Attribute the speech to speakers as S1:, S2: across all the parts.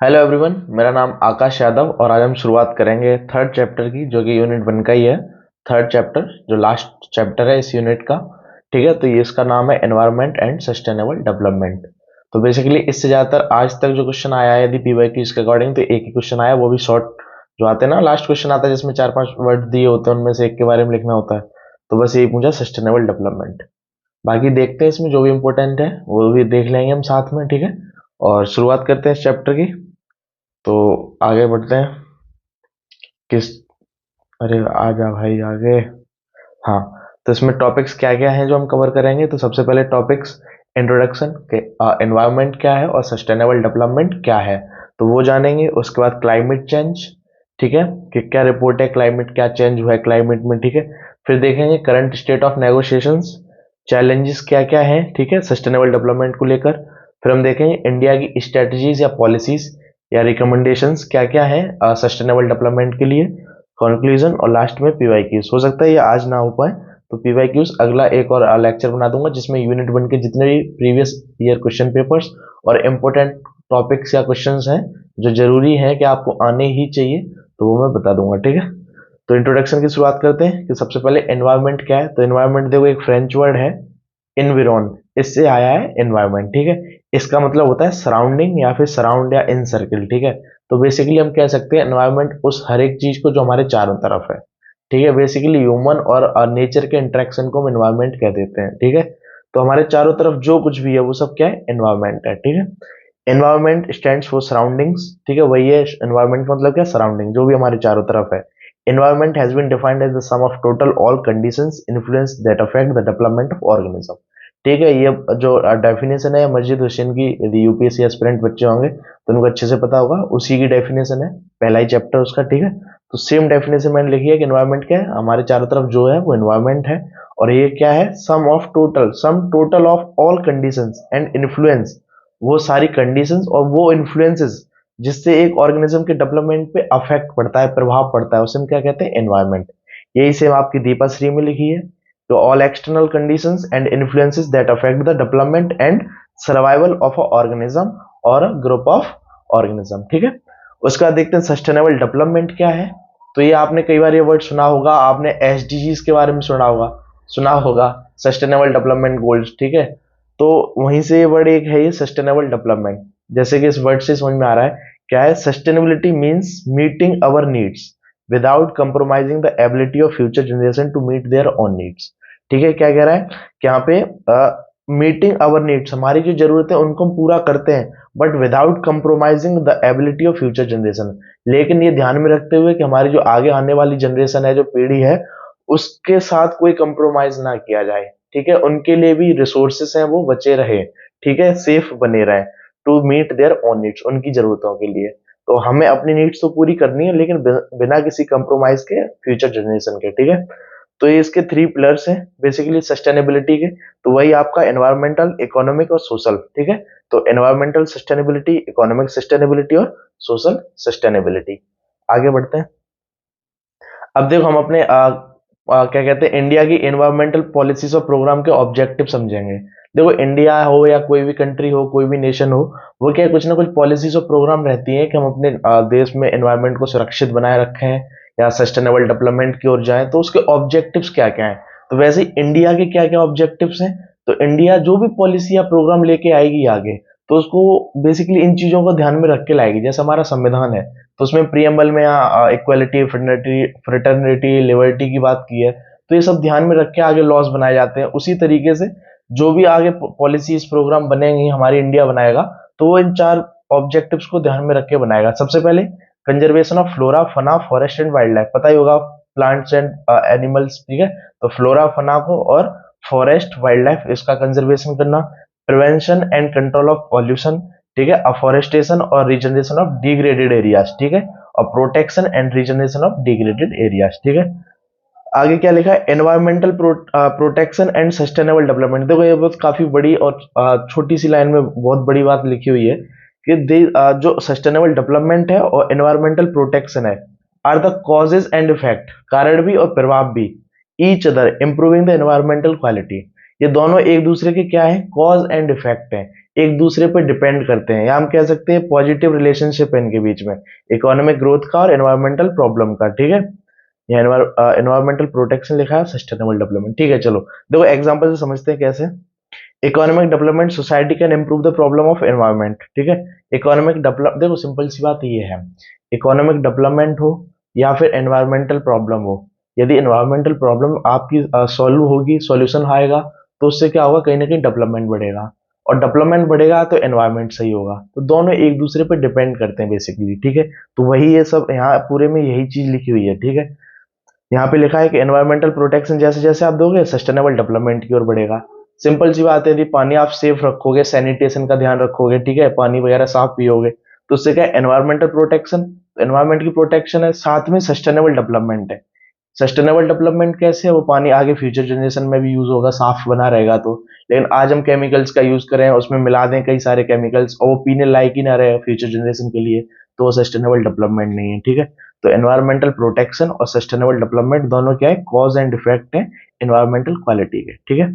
S1: Hello everyone, मेरा नाम आकाश यादव और आज हम शुरुआत करेंगे थर्ड चैप्टर की, जो कि यूनिट 1 का ही है। थर्ड चैप्टर जो लास्ट चैप्टर है इस यूनिट का। ठीक है, तो ये इसका नाम है एनवायरनमेंट एंड सस्टेनेबल डेवलपमेंट। तो बेसिकली इससे ज़्यादातर आज तक जो क्वेश्चन आया है यदि पीवाईक्यू के अकॉर्डिंग, तो एक ही क्वेश्चन आया, वो भी शॉर्ट जो आते हैं ना। लास्ट क्वेश्चन आता है जिसमें 4-5 वर्ड दिए होते हैं, उनमें से एक के बारे में लिखना होता है। तो बस यही पूछा, सस्टेनेबल डेवलपमेंट। बाकी देखते हैं इसमें जो भी इंपॉर्टेंट है वो भी देख लेंगे हम साथ में। ठीक है, और शुरुआत करते हैं इस चैप्टर की। तो आगे बढ़ते हैं। किस अरे आ जा भाई आगे। हाँ, तो इसमें टॉपिक्स क्या क्या हैं जो हम कवर करेंगे। तो सबसे पहले टॉपिक्स इंट्रोडक्शन के, एनवायरनमेंट क्या है और सस्टेनेबल डेवलपमेंट क्या है, तो वो जानेंगे। उसके बाद क्लाइमेट चेंज, ठीक है, कि क्या रिपोर्ट है क्लाइमेट, क्या चेंज हुआ है क्लाइमेट में। ठीक है, फिर देखेंगे current state of negotiations, challenges क्या क्या हैं, ठीक है, सस्टेनेबल डेवलपमेंट को लेकर। फिर हम देखेंगे इंडिया की स्ट्रेटजीज या पॉलिसीज या रिकमेंडेशंस क्या क्या हैं सस्टेनेबल डेवलपमेंट के लिए। कंक्लूजन और लास्ट में पीवाईक्यूज। हो सकता है ये आज ना हो पाए, तो पीवाईक्यूज अगला एक और लेक्चर बना दूंगा जिसमें यूनिट 1 के जितने भी प्रीवियस ईयर क्वेश्चन पेपर्स और इम्पोर्टेंट टॉपिक्स या क्वेश्चंस हैं जो जरूरी है कि आपको आने ही चाहिए, तो वो मैं बता दूंगा। ठीक है, तो इंट्रोडक्शन की शुरुआत करते हैं कि सबसे पहले एनवायरनमेंट क्या है। तो एनवायरनमेंट देखो, एक फ्रेंच वर्ड है इनविरोन, इससे आया है एनवायरनमेंट। ठीक है, इसका मतलब होता है सराउंडिंग या फिर सराउंड या इन सर्किल। ठीक है, तो बेसिकली हम कह सकते हैं एनवायरनमेंट उस हर एक चीज को जो हमारे चारों तरफ है। ठीक है, बेसिकली ह्यूमन और नेचर के इंटरेक्शन को हम एनवायरनमेंट कह देते हैं। ठीक है, तो हमारे चारों तरफ जो कुछ भी है वो सब क्या है, एनवायरनमेंट है। ठीक है, एनवायरनमेंट स्टैंड्स फॉर सराउंडिंग्स। ठीक है, वही है एनवायरनमेंट का मतलब क्या, सराउंडिंग, जो भी हमारे चारों तरफ है। Environment has been defined as the sum of total all conditions influence that affect the development of organism. ठीक है, ये जो डेफिनेशन है मस्जिद हुसैन की, यदि यूपीएससी एस्पिरेंट बच्चे होंगे तो उनको अच्छे से पता होगा, उसी की डेफिनेशन है, पहला ही चैप्टर उसका। ठीक है, तो सेम डेफिनेशन मैंने लिखी है कि एनवायरनमेंट क्या है, हमारे चारों तरफ जो है वो एनवायरनमेंट है। और ये क्या है, sum total of all conditions and influence, वो सारी कंडीशंस और वो इन्फ्लुएंसेस जिससे एक ऑर्गेनिज्म के डेवलपमेंट पे अफेक्ट पड़ता है, प्रभाव पड़ता है, उसे हम क्या कहते हैं, एनवायरनमेंट। यही सेम आपकी दीपाश्री में लिखी है। तो all external conditions and influences that affect the development and survival of a organism और अ ग्रुप ऑफ ऑर्गेनिज्म। ठीक है, उसके बाद देखते हैं सस्टेनेबल डेवलपमेंट क्या है। तो ये आपने कई बार ये वर्ड सुना होगा, आपने एसडीजीज के बारे में सुना होगा सस्टेनेबल डेवलपमेंट गोल्स। ठीक है, तो वहीं से ये वर्ड एक है, ये सस्टेनेबल डेवलपमेंट। जैसे कि इस वर्ड से समझ में आ रहा है क्या है, sustainability means meeting our needs without compromising the ability of future generation to meet their own needs. ठीक है, क्या कह रहा है कि यहाँ पे मीटिंग आवर नीड्स, हमारी जो जरूरतें उनको हम पूरा करते हैं, but without compromising the ability of future generation. लेकिन ये ध्यान में रखते हुए कि हमारी जो आगे आने वाली जनरेशन है, जो पीढ़ी है, उसके साथ कोई कंप्रोमाइज ना किया जाए। ठीक है, उनके लिए भी रिसोर्सेस हैं वो बचे रहे। ठीक है, सेफ बने रहे, to meet their own needs, उनकी जरूरतों के लिए। तो हमें अपनी नीड्स तो पूरी करनी है, लेकिन बिना किसी कंप्रोमाइज के फ्यूचर जनरेशन के। ठीक है, तो ये इसके 3 पिलर्स हैं बेसिकली सस्टेनेबिलिटी के। तो वही आपका एनवायरमेंटल, इकोनॉमिक और सोशल। ठीक है, तो एनवायरमेंटल सस्टेनेबिलिटी, इकोनॉमिक सस्टेनेबिलिटी और सोशल सस्टेनेबिलिटी। आगे बढ़ते हैं। अब देखो, हम अपने क्या कहते हैं, इंडिया की एनवायरमेंटल पॉलिसीज और प्रोग्राम के ऑब्जेक्टिव समझेंगे। देखो, इंडिया हो या कोई भी कंट्री हो, कोई भी नेशन हो, वो क्या कुछ ना कुछ पॉलिसीज और प्रोग्राम रहती है कि हम अपने देश में एनवायरमेंट को सुरक्षित बनाए रखें या सस्टेनेबल डेवलपमेंट की ओर जाएं। तो उसके ऑब्जेक्टिव्स क्या क्या हैं, तो वैसे ही इंडिया के क्या क्या ऑब्जेक्टिव्स हैं। तो इंडिया जो भी पॉलिसी या प्रोग्राम लेके आएगी आगे, तो उसको बेसिकली इन चीजों को ध्यान में रख के लाएगी। जैसे हमारा संविधान है, तो उसमें प्रियम्बल में इक्वलिटी, फ्रेटर्निटी, लिबर्टी की बात की है। तो ये सब ध्यान में रख के आगे लॉज बनाए जाते हैं। उसी तरीके से जो भी आगे पॉलिसीज प्रोग्राम बनेंगे, हमारी इंडिया बनाएगा, तो वो इन 4 ऑब्जेक्टिव्स को ध्यान में रख के बनाएगा। सबसे पहले conservation of flora, fauna, forest and wildlife, पता ही होगा, प्लांट्स एंड एनिमल्स। ठीक है, तो फ्लोरा, फना को और फॉरेस्ट, वाइल्ड लाइफ, इसका कंजर्वेशन करना। Prevention and control of pollution, ठीक है, अफॉरेस्टेशन और रीजनरेशन ऑफ डिग्रेडेड एरियाज। ठीक है, और protection and regeneration of degraded areas. ठीक है, आगे क्या लिखा है, environmental protection and sustainable development. देखो, ये बहुत काफी बड़ी और छोटी सी लाइन में बहुत बड़ी बात लिखी हुई है कि जो सस्टेनेबल डेवलपमेंट है और एनवायरमेंटल प्रोटेक्शन है, are the causes and effect, कारण भी और प्रभाव भी, each other, improving the environmental quality. ये दोनों एक दूसरे के क्या है, कॉज एंड इफेक्ट हैं, एक दूसरे पर डिपेंड करते हैं, या हम कह सकते हैं पॉजिटिव रिलेशनशिप है इनके बीच में, इकोनॉमिक ग्रोथ का और एनवायरमेंटल प्रॉब्लम का। ठीक है, ये एनवायरमेंटल प्रोटेक्शन लिखा है, सस्टेनेबल डेवलपमेंट। ठीक है, चलो देखो एग्जांपल से समझते हैं कैसे। Economic development society can improve the problem of environment. ठीक है, इकोनॉमिक डेवलप, देखो सिंपल सी बात ये है, इकोनॉमिक डेवलपमेंट हो या फिर एनवायरमेंटल प्रॉब्लम हो, यदि एनवायरमेंटल प्रॉब्लम आपकी सॉल्व होगी, सॉल्यूशन आएगा, तो उससे क्या होगा, कहीं ना कहीं डेवलपमेंट बढ़ेगा, और डेवलपमेंट बढ़ेगा तो एनवायरमेंट सही होगा, तो दोनों एक दूसरे पर डिपेंड करते हैं बेसिकली। ठीक है, तो वही ये सब यहाँ पूरे में यही चीज लिखी हुई है। ठीक है, यहाँ पे लिखा है कि एनवायरमेंटल प्रोटेक्शन जैसे जैसे आप दोगे, सस्टेनेबल डेवलपमेंट की ओर बढ़ेगा। सिंपल सी बात है, यदि पानी आप सेफ रखोगे, सैनिटेशन का ध्यान रखोगे, ठीक है, पानी वगैरह साफ पियोगे, तो उससे क्या, एनवायरमेंटल प्रोटेक्शन, एनवायरमेंट की प्रोटेक्शन है, साथ में सस्टेनेबल डेवलपमेंट है। सस्टेनेबल डेवलपमेंट कैसे है, वो पानी आगे फ्यूचर जनरेशन में भी यूज होगा, साफ बना रहेगा तो। लेकिन आज हम केमिकल्स का यूज करें, उसमें मिला दें कई सारे केमिकल्स, और वो पीने लायक ही ना रहे फ्यूचर जनरेशन के लिए, तो वो सस्टेनेबल डेवलपमेंट नहीं है। ठीक है, तो एनवायरमेंटल प्रोटेक्शन और सस्टेनेबल डेवलपमेंट दोनों क्या है, कॉज एंड इफेक्ट है एनवायरमेंटल क्वालिटी के। ठीक है,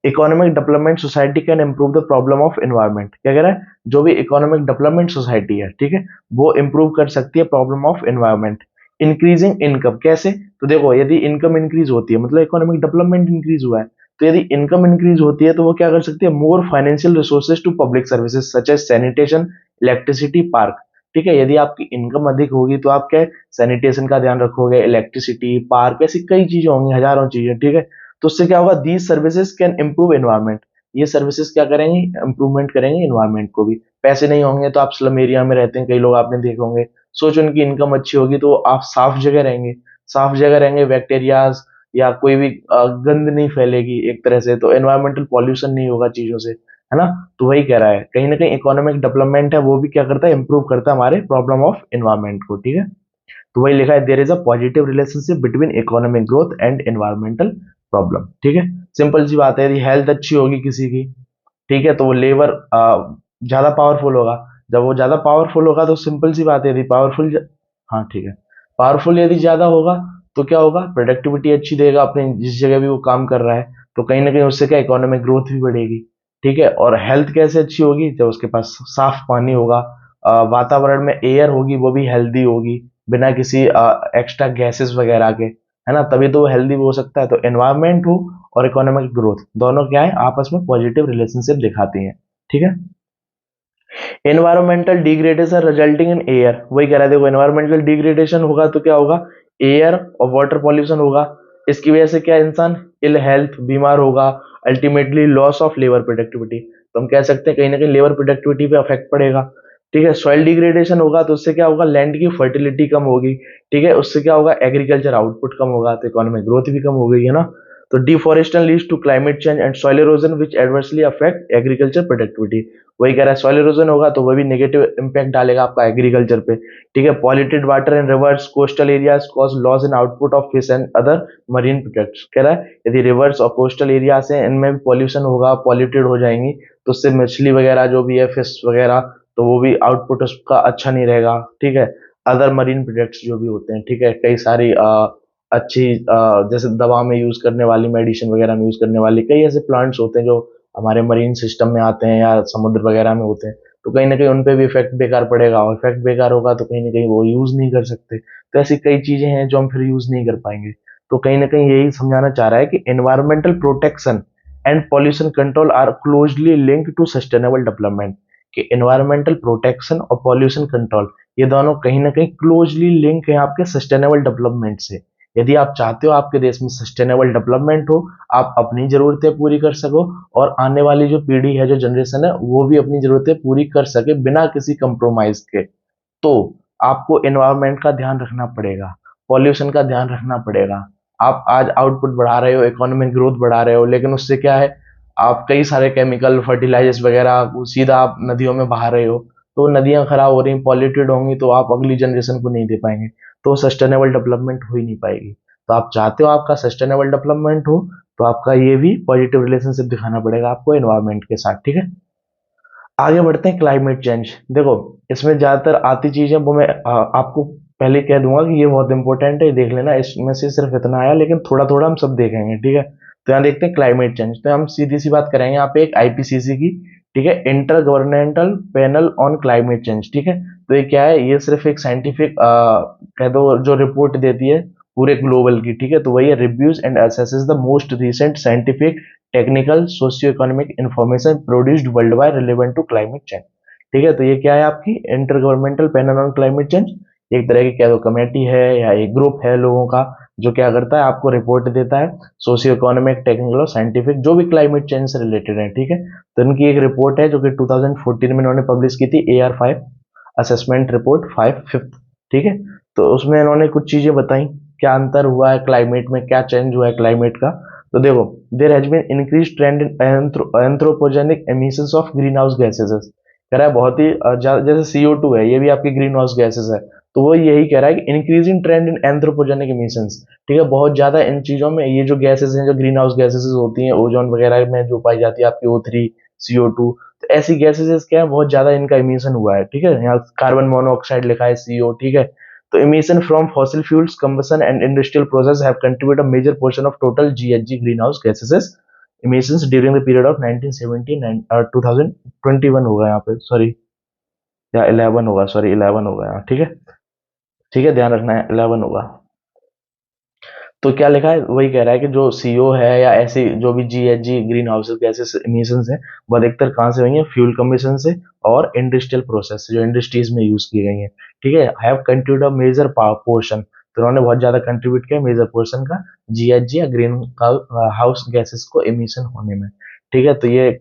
S1: economic development society can improve the problem of environment, क्या कह रहा है, जो भी इकोनॉमिक डेवलपमेंट सोसाइटी है, ठीक है, वो इंप्रूव कर सकती है problem of environment. Increasing income कैसे, तो देखो यदि इनकम इंक्रीज होती है मतलब इकोनॉमिक डेवलपमेंट इंक्रीज हुआ है, तो यदि इनकम इंक्रीज होती है तो वो क्या कर सकती है, more financial resources to public services such as sanitation, electricity, park. ठीक है, यदि आपकी इनकम अधिक होगी तो आप क्या, सैनिटेशन का ध्यान रखोगे, इलेक्ट्रिसिटी, पार्क, ऐसी कई चीजें होंगी, हजारों चीजें। ठीक है, तो उससे क्या होगा, these services can improve environment, ये सर्विसेज क्या करेंगे, इंप्रूवमेंट करेंगे एनवायरमेंट को भी। पैसे नहीं होंगे तो आप स्लम एरिया में रहते हैं कई लोग, आपने देखे होंगे, सोच उनकी इनकम अच्छी होगी तो आप साफ जगह रहेंगे, साफ जगह रहेंगे, बैक्टीरियाज या कोई भी गंद नहीं फैलेगी एक तरह से, तो एनवायरमेंटल पॉल्यूशन नहीं होगा चीजों से, है ना। तो वही कह रहा है, कहीं ना कहीं इकोनॉमिक डेवलपमेंट है वो भी क्या करता है, इंप्रूव करता है हमारे प्रॉब्लम ऑफ एनवायरमेंट को। ठीक है, तो वही लिखा है, there is a positive relationship between economic growth and environmental problem. ठीक है, सिंपल सी बात है, यदि हेल्थ अच्छी होगी किसी की, ठीक है, तो वो लेबर ज्यादा पावरफुल होगा, जब वो ज्यादा पावरफुल होगा तो सिंपल सी बात है, यदि पावरफुल, हाँ ठीक है, पावरफुल यदि ज्यादा होगा तो क्या होगा, प्रोडक्टिविटी अच्छी देगा अपने जिस जगह भी वो काम कर रहा है, तो कहीं ना कहीं उससे क्या, इकोनॉमिक ग्रोथ भी बढ़ेगी। ठीक है, और हेल्थ कैसे अच्छी होगी, जब उसके पास साफ पानी होगा, वातावरण में एयर होगी वो भी हेल्दी होगी, बिना किसी एक्स्ट्रा गैसेस वगैरह के, है ना, तभी तो वो हेल्दी हो सकता है। तो एनवायरमेंट हो और इकोनॉमिक ग्रोथ दोनों क्या है, आपस में पॉजिटिव रिलेशनशिप दिखाती हैं। ठीक है, environmental degradation resulting in air, वही कह रहा है, देखो एनवायरमेंटल डिग्रेडेशन होगा तो क्या होगा, एयर और वाटर पॉल्यूशन होगा, इसकी वजह से क्या, इंसान इल हेल्थ, बीमार होगा, ultimately loss of labour productivity, तो हम कह सकते हैं कहीं ना कहीं लेबर प्रोडक्टिविटी पे अफेक्ट पड़ेगा। ठीक है, सॉइल डिग्रेडेशन होगा तो उससे क्या होगा, लैंड की फर्टिलिटी कम होगी, ठीक है, उससे क्या होगा, एग्रीकल्चर आउटपुट कम होगा, तो इकोनॉमिक ग्रोथ भी कम हो गई, है ना। तो deforestation leads to climate change and soil erosion which adversely affect agriculture productivity, वही कह रहा है, सॉइल इरोजन होगा तो वह भी नेगेटिव इंपैक्ट डालेगा आपका एग्रीकल्चर पे। ठीक है, polluted water in reverse, coastal areas cause loss in output of fish and other marine products, कह रहा है यदि रिवर्स और कोस्टल एरियाज हैं इनमें भी पॉल्यूशन होगा, पॉल्यूटेड हो जाएंगी, तो उससे मछली वगैरह जो भी है, फिश वगैरह, तो वो भी आउटपुट उसका अच्छा नहीं रहेगा। ठीक है, अदर मरीन प्रोडक्ट्स जो भी होते हैं, ठीक है, कई सारी अच्छी जैसे दवा में यूज करने वाली, मेडिसिन वगैरह में यूज करने वाली कई ऐसे प्लांट्स होते हैं जो हमारे मरीन सिस्टम में आते हैं या समुद्र वगैरह में होते हैं, तो कहीं ना कहीं उन पे भी इफेक्ट बेकार पड़ेगा, और इफेक्ट बेकार होगा तो कहीं ना कहीं वो यूज नहीं कर सकते, तो ऐसी कई चीजें हैं जो हम फिर यूज नहीं कर पाएंगे। तो कहीं ना कहीं यही समझाना चाह रहा है कि environmental protection and pollution control are closely linked to sustainable development, कि एनवायरमेंटल प्रोटेक्शन और पॉल्यूशन कंट्रोल ये दोनों कहीं ना कहीं क्लोजली लिंक है आपके सस्टेनेबल डेवलपमेंट से। यदि आप चाहते हो आपके देश में सस्टेनेबल डेवलपमेंट हो, आप अपनी जरूरतें पूरी कर सको, और आने वाली जो पीढ़ी है, जो जनरेशन है, वो भी अपनी जरूरतें पूरी कर सके बिना किसी कंप्रोमाइज के, तो आपको एनवायरनमेंट का ध्यान रखना पड़ेगा, पॉल्यूशन का ध्यान रखना पड़ेगा। आप आज आउटपुट बढ़ा रहे हो, इकोनॉमिक ग्रोथ बढ़ा रहे हो, लेकिन उससे क्या है, आप कई सारे केमिकल फर्टिलाइजर्स वगैरह सीधा आप नदियों में बहा रहे हो, तो नदियां खराब हो रही, पॉल्यूटेड होंगी, तो आप अगली जनरेशन को नहीं दे पाएंगे, तो सस्टेनेबल डेवलपमेंट हो ही नहीं पाएगी। तो आप चाहते हो आपका सस्टेनेबल डेवलपमेंट हो, तो आपका ये भी पॉजिटिव रिलेशनशिप दिखाना पड़ेगा आपको एनवायरनमेंट के साथ। ठीक है, आगे बढ़ते हैं, क्लाइमेट चेंज। देखो इसमें ज्यादातर आती चीजें वो मैं आपको पहले कह दूंगा कि ये बहुत इंपॉर्टेंट है, देख लेना, इसमें से सिर्फ इतना आया, लेकिन थोड़ा थोड़ा हम सब देखेंगे। ठीक है, तो यहाँ देखते हैं क्लाइमेट चेंज, तो हम सीधी सी बात करेंगे यहाँ पे एक आईपीसीसी की, ठीक है, inter governmental panel on climate change, ठीक है। तो ये क्या है, ये सिर्फ एक साइंटिफिक कह दो जो रिपोर्ट देती है पूरे ग्लोबल की, ठीक है। तो वही है, reviews and assesses the most recent scientific technical socio economic information produced worldwide relevant to climate change, ठीक है। तो ये क्या है आपकी intergovernmental panel on climate change, एक तरह की कह दो कमेटी है या एक ग्रुप है लोगों का जो क्या करता है, आपको रिपोर्ट देता है सोशियो इकोनॉमिक टेक्निकल और साइंटिफिक जो भी क्लाइमेट चेंज से रिलेटेड है, ठीक है। तो इनकी एक रिपोर्ट है जो कि 2014 में इन्होंने पब्लिश की थी, AR5 असेसमेंट रिपोर्ट 5/5, ठीक है। तो उसमें इन्होंने कुछ चीजें बताई, क्या अंतर हुआ है क्लाइमेट में, क्या चेंज हुआ है क्लाइमेट का। तो देखो, there has been increase trend in anthropogenic emissions of greenhouse gases, कह रहा है बहुत ही जैसे CO2 है, ये भी आपकी ग्रीन हाउस गैसेस है। तो वो यही कह रहा है कि increasing trend in anthropogenic emissions, ठीक है, बहुत ज्यादा इन चीजों में ये जो गैसेस हैं, जो ग्रीन हाउस गैसेस होती हैं ओजोन वगैरह में जो पाई जाती है आपकी O3 CO2, तो ऐसी गैसेस क्या है बहुत ज्यादा इनका इमिशन हुआ है, ठीक है। यहाँ कार्बन मोनोऑक्साइड लिखा है CO, ठीक है। तो emission from fossil fuels combustion and industrial process have contributed a major portion of total GHG greenhouse gases emissions during the period of 1970 2021 होगा यहाँ पे, सॉरी, या 11 होगा, सॉरी 11 होगा यहाँ, ठीक है। ठीक है, ध्यान रखना है 11 होगा। तो क्या लिखा है, वही कह रहा है कि जो CO है या ऐसी जो भी GHG green house gases emissions है, वो अधिकतर कहाँ से हुई है, फ्यूल कम्बशन से और इंडस्ट्रियल प्रोसेस जो इंडस्ट्रीज में यूज की गई है, ठीक है। Have contribute a major portion, तो उन्होंने बहुत ज्यादा कंट्रीब्यूट किया मेजर पोर्शन का GHG या ग्रीन हाउस गैसेस को इमिशन होने में, ठीक है। तो ये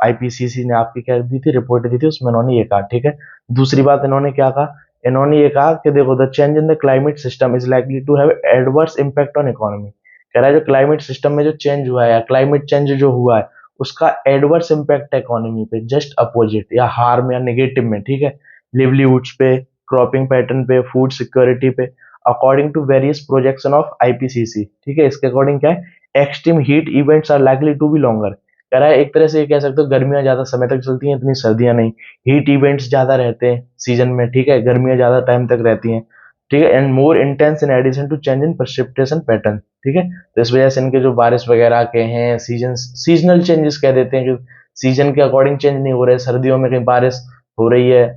S1: IPCC ने आपकी क्या दी थी, रिपोर्ट दी थी, उसमें उन्होंने ये कहा, ठीक है। दूसरी बात इन्होंने क्या कहा, इन्होंने ये कहा कि देखो the change in the climate system is likely to have adverse impact on economy, कह रहा है जो क्लाइमेट सिस्टम में जो चेंज हुआ है या क्लाइमेट चेंज जो हुआ है उसका एडवर्स इम्पैक्ट है इकोनॉमी पे, जस्ट अपोजिट या हार्म या नेगेटिव में, ठीक है। लिवलीहुड्स पे, क्रॉपिंग पैटर्न पे, फूड सिक्योरिटी पे, according to various projection of IPCC, ठीक है। इसके अकॉर्डिंग क्या है, extreme heat events are likely to be longer, कह रहा है एक तरह से ये कह सकते हो गर्मियां ज्यादा समय तक चलती हैं, इतनी सर्दियां नहीं, हीट इवेंट्स ज्यादा रहते हैं सीजन में, ठीक है, गर्मियां ज्यादा टाइम तक रहती हैं, ठीक है। And more intense in addition to change in precipitation pattern, ठीक है। तो इस वजह से इनके जो बारिश वगैरह के हैं सीजन, सीजनल चेंजेस कह देते हैं कि सीजन के अकॉर्डिंग चेंज नहीं हो रहे, सर्दियों में कहीं बारिश हो रही है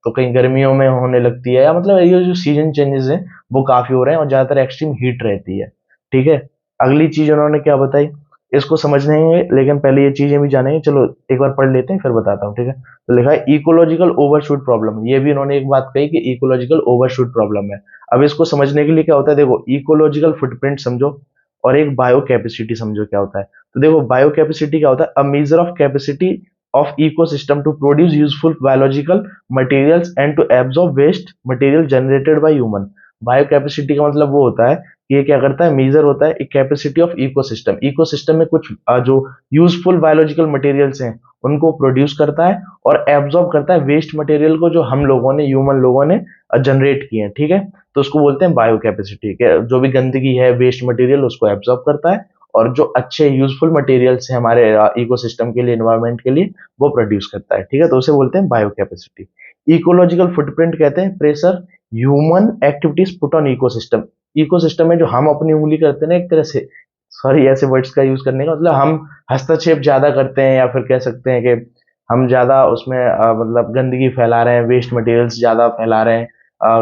S1: तो कहीं गर्मियों में होने लगती है, या मतलब ये जो सीजन चेंजेस हैं वो काफी हो रहे हैं और ज्यादातर एक्सट्रीम हीट रहती है, ठीक है। अगली चीज उन्होंने क्या बताई, इसको समझनेंगे लेकिन पहले ये चीजें भी जानेंगे, चलो एक बार पढ़ लेते हैं फिर बताता हूँ, ठीक है। तो लिखा है इकोलॉजिकल ओवरशूट प्रॉब्लम, ये भी इन्होंने एक बात कही कि इकोलॉजिकल ओवरशूट प्रॉब्लम है। अब इसको समझने के लिए क्या होता है, देखो इकोलॉजिकल फुटप्रिंट समझो और एक बायो कैपेसिटी समझो क्या होता है। तो देखो बायो कैपेसिटी क्या होता है, a measure of capacity of ecosystem to produce useful biological materials and to absorb waste material generated by human. Biocapacity का मतलब वो होता है कि ये क्या करता है, मेजर होता है एक कैपेसिटी ऑफ इकोसिस्टम, इकोसिस्टम में कुछ जो यूजफुल बायोलॉजिकल मटेरियल्स हैं उनको प्रोड्यूस करता है और एब्जॉर्ब करता है वेस्ट मटेरियल को जो हम लोगों ने, ह्यूमन लोगों ने जनरेट किए हैं, ठीक है। तो उसको बोलते हैं बायो कैपेसिटी, जो भी गंदगी है वेस्ट मटेरियल उसको एब्जॉर्ब करता है और जो अच्छे यूजफुल मटेरियल्स हैं हमारे इकोसिस्टम के लिए, एनवायरमेंट के लिए, वो प्रोड्यूस करता है, ठीक है। तो उसे बोलते हैं बायो कैपेसिटी। इकोलॉजिकल फुटप्रिंट कहते हैं pressure human activities put on ecosystem, ecosystem में जो हम अपनी उंगली करते हैं ना एक तरह से, सॉरी ऐसे वर्ड्स का यूज करने का मतलब हम हस्तक्षेप ज्यादा करते हैं या फिर कह सकते हैं कि हम ज्यादा उसमें मतलब गंदगी फैला रहे हैं, वेस्ट मटेरियल्स ज्यादा फैला रहे हैं,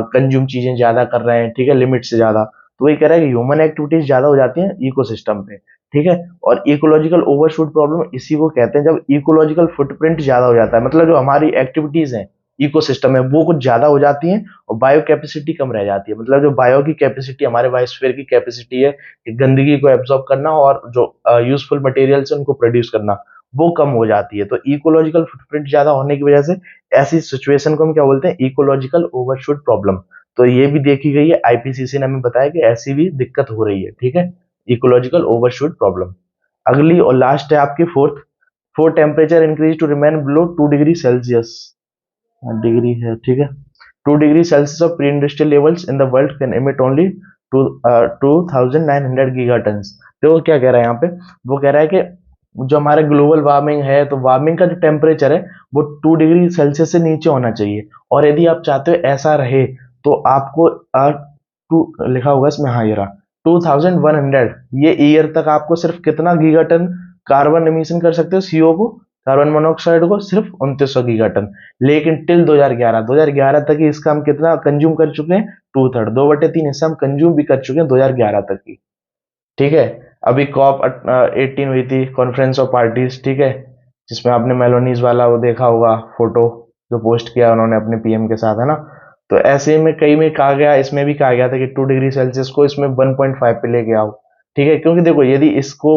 S1: कंज्यूम चीजें ज्यादा कर रहे हैं, ठीक है, लिमिट से ज्यादा। तो वही कह रहा है कि ह्यूमन एक्टिविटीज ज्यादा हो जाती हैं इकोसिस्टम पे, ठीक है। और इकोलॉजिकल ओवरशूट प्रॉब्लम इसी को कहते हैं जब इकोलॉजिकल फुटप्रिंट ज्यादा हो जाता है, मतलब जो हमारी एक्टिविटीज हैं इकोसिस्टम में वो कुछ ज्यादा हो जाती हैं और बायो कैपेसिटी कम रह जाती है, मतलब जो बायो की कैपेसिटी, हमारे बायोस्फीयर की कैपेसिटी है कि गंदगी को एब्जॉर्ब करना और जो यूजफुल मटेरियल्स है उनको प्रोड्यूस करना, वो कम हो जाती है। तो इकोलॉजिकल फुटप्रिंट ज्यादा होने की वजह से ऐसी सिचुएशन को हम क्या बोलते हैं, इकोलॉजिकल ओवरशूट प्रॉब्लम। तो ये भी देखी गई है, IPCC ने हमें बताया कि ऐसी भी दिक्कत हो रही है, ठीक है, इकोलॉजिकल ओवरशूट प्रॉब्लम। अगली और लास्ट है आपकी fourth, for temperature increase to remain below 2 degree Celsius, degree है, ठीक है, 2 degree Celsius of pre industrial levels in the world can emit only 2900 gigatons. तो वो क्या कह रहा है यहाँ पे, वो कह रहा है कि जो हमारा ग्लोबल वार्मिंग है तो वार्मिंग का जो टेम्परेचर है वो 2 डिग्री सेल्सियस से नीचे होना चाहिए, और यदि आप चाहते हो ऐसा रहे तो आपको टू लिखा होगा इसमें, हाँ ये रहा, 2100 ये ईयर तक आपको सिर्फ कितना गीगाटन कार्बन एमिशन कर सकते हो, सीओ को, कार्बन मोनोऑक्साइड को, सिर्फ 2900 गीगाटन। लेकिन टिल 2011 तक ही इसका हम कितना कंज्यूम कर चुके हैं, 2/3, 2/3 हिस्सा हम कंज्यूम भी कर चुके हैं 2011 तक ही। ठीक है। अभी कॉप 18 हुई थी, कॉन्फ्रेंस ऑफ पार्टीज, ठीक है, जिसमें आपने मेलोनीज वाला वो देखा होगा फोटो जो पोस्ट किया उन्होंने अपने पीएम के साथ, है ना। तो ऐसे में कई में कहा गया, इसमें भी कहा गया था कि 2 डिग्री सेल्सियस को इसमें 1.5 पे लेके आओ। ठीक है, क्योंकि देखो यदि इसको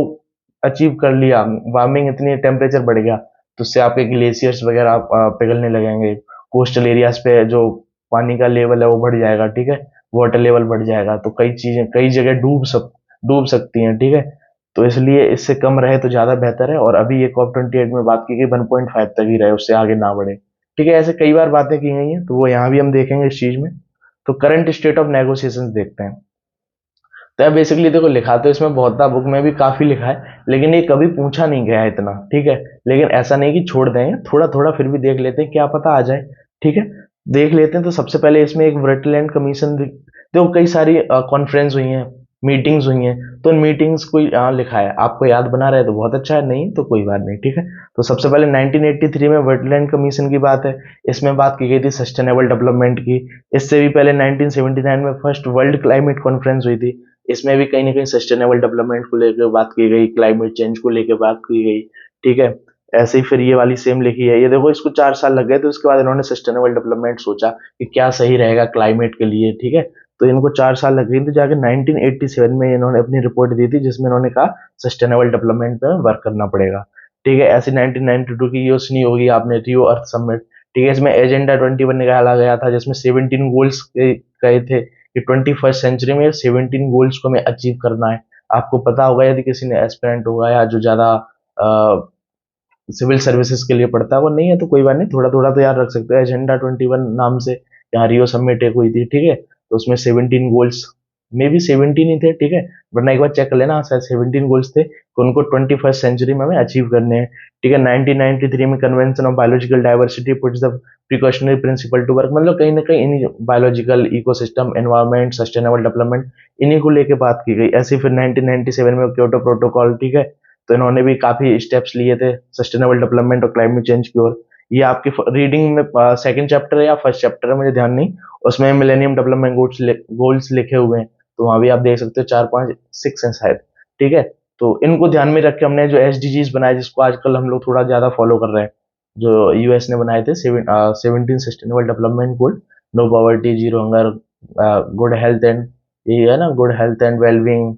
S1: अचीव कर लिया, वार्मिंग इतनी, टेम्परेचर बढ़ गया, तो उससे आपके ग्लेशियर्स वगैरह पिघलने लगेंगे, कोस्टल एरियाज पे जो पानी का लेवल है वो बढ़ जाएगा। ठीक है, वाटर लेवल बढ़ जाएगा, तो कई चीजें कई जगह डूब सकती हैं। ठीक है, तो इसलिए इससे कम रहे तो ज्यादा बेहतर है। और अभी ये COP28 में बात की गई 1.5 तक ही रहे, उससे आगे ना बढ़े। ठीक है, ऐसे कई बार बातें की गई हैं, तो वो यहाँ भी हम देखेंगे इस चीज में। तो करंट स्टेट ऑफ नेगोशिएशंस देखते हैं। तो बेसिकली देखो, लिखा तो इसमें बहुत था, बुक में भी काफी लिखा है, लेकिन ये कभी पूछा नहीं गया है इतना। ठीक है, लेकिन ऐसा नहीं कि छोड़ देंगे, थोड़ा थोड़ा फिर भी देख लेते हैं, क्या पता आ जाए। ठीक है, देख लेते हैं। तो सबसे पहले इसमें एक वेटलैंड कमीशन, देखो कई सारी कॉन्फ्रेंस हुई हैं, मीटिंग्स हुई हैं, तो उन मीटिंग्स को यहाँ लिखा है, आपको याद बना रहे तो बहुत अच्छा है, नहीं तो कोई बात नहीं। ठीक है, तो सबसे पहले 1983 में वेटलैंड कमीशन की बात है। इसमें बात की गई थी सस्टेनेबल डेवलपमेंट की। इससे भी पहले 1979 में फर्स्ट वर्ल्ड क्लाइमेट कॉन्फ्रेंस हुई थी। इसमें भी कहीं ना कहीं सस्टेनेबल डेवलपमेंट को लेकर बात की गई, क्लाइमेट चेंज को लेकर बात की गई। ठीक है, ऐसे ही फिर ये वाली सेम लिखी है, ये देखो इसको 4 साल लग गए, तो उसके बाद इन्होंने सस्टेनेबल डेवलपमेंट सोचा कि क्या सही रहेगा क्लाइमेट के लिए। ठीक है, तो इनको 4 साल लग गई, तो जाके 1987 में इन्होंने अपनी रिपोर्ट दी थी, जिसमें इन्होंने कहा सस्टेनेबल डेवलपमेंट पे वर्क करना पड़ेगा। ठीक है, ऐसी 1992 की ये सुनी होगी आपने, रियो अर्थ समिट। ठीक है, इसमें एजेंडा 21 निकाला गया था, जिसमें 17 गोल्स कहे थे कि 21st सेंचुरी में 17 गोल्स को हमें अचीव करना है। आपको पता होगा यदि किसी ने एस्पिरेंट होगा या जो ज्यादा सिविल सर्विसेज के लिए पढ़ता है, वो नहीं है तो कोई बात नहीं, थोड़ा थोड़ा तो याद रख सकते हो। एजेंडा 21 नाम से यहाँ रियो समिट एक हुई थी। ठीक है, तो उसमें 17 गोल्स, मे भी 17 ही थे। ठीक है, वरना एक बार चेक कर लेना, शायद 17 गोल्स थे, तो उनको 21st सेंचुरी में हमें अचीव करने हैं। ठीक है, 1993 में convention of biological diversity puts the precautionary principle to work, मतलब कहीं ना कहीं in biological ecosystem, environment, sustainable development, इन्हीं को लेके बात की गई। ऐसे फिर 1997 में क्योटो प्रोटोकॉल। ठीक है, तो इन्होंने भी काफी स्टेप्स लिए थे सस्टेनेबल डेवलपमेंट और क्लाइमेट चेंज की ओर। ये आपकी रीडिंग में सेकंड चैप्टर है या फर्स्ट चैप्टर है, मुझे ध्यान नहीं, उसमें मिलेनियम डेवलपमेंट गोल्स लिखे हुए हैं, तो वहां भी आप देख सकते हो, 4, 5, 6 हैं शायद। ठीक है, तो इनको ध्यान में रख के हमने जो SDGs बनाए, जिसको आजकल हम लोग थोड़ा ज्यादा फॉलो कर रहे हैं, जो यूएस ने बनाए थे, 17 sustainable development goal, no poverty, zero hunger, good health and, ये है ना, good health and wellbeing,